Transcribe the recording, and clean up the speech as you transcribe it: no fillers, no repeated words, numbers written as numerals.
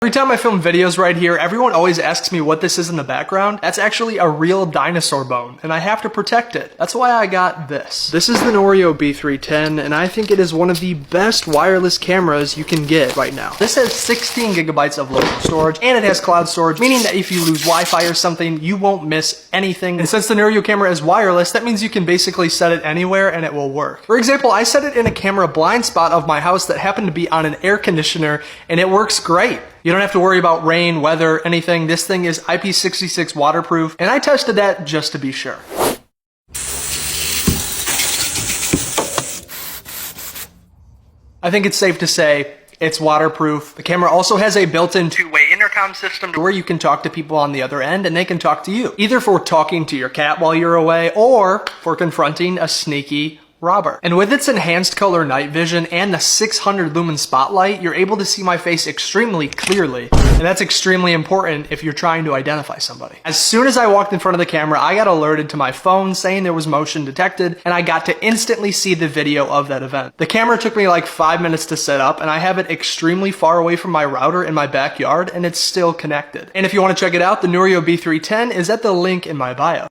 Every time I film videos right here, everyone always asks me what this is in the background. That's actually a real dinosaur bone, and I have to protect it. That's why I got this. This is the Noorio B310, and I think it is one of the best wireless cameras you can get right now. This has 16 gigabytes of local storage, and it has cloud storage, meaning that if you lose Wi-Fi or something, you won't miss anything. And since the Noorio camera is wireless, that means you can basically set it anywhere and it will work. For example, I set it in a camera blind spot of my house that happened to be on an air conditioner, and it works great. You don't have to worry about rain, weather, anything. This thing is IP66 waterproof, and I tested that just to be sure. I think it's safe to say it's waterproof. The camera also has a built-in two-way intercom system where you can talk to people on the other end and they can talk to you, either for talking to your cat while you're away or for confronting a sneaky robber. And with its enhanced color night vision and the 600 lumen spotlight, you're able to see my face extremely clearly. And that's extremely important if you're trying to identify somebody. As soon as I walked in front of the camera, I got alerted to my phone saying there was motion detected, and I got to instantly see the video of that event. The camera took me like 5 minutes to set up, and I have it extremely far away from my router in my backyard, and it's still connected. And if you want to check it out, the Noorio B310 is at the link in my bio.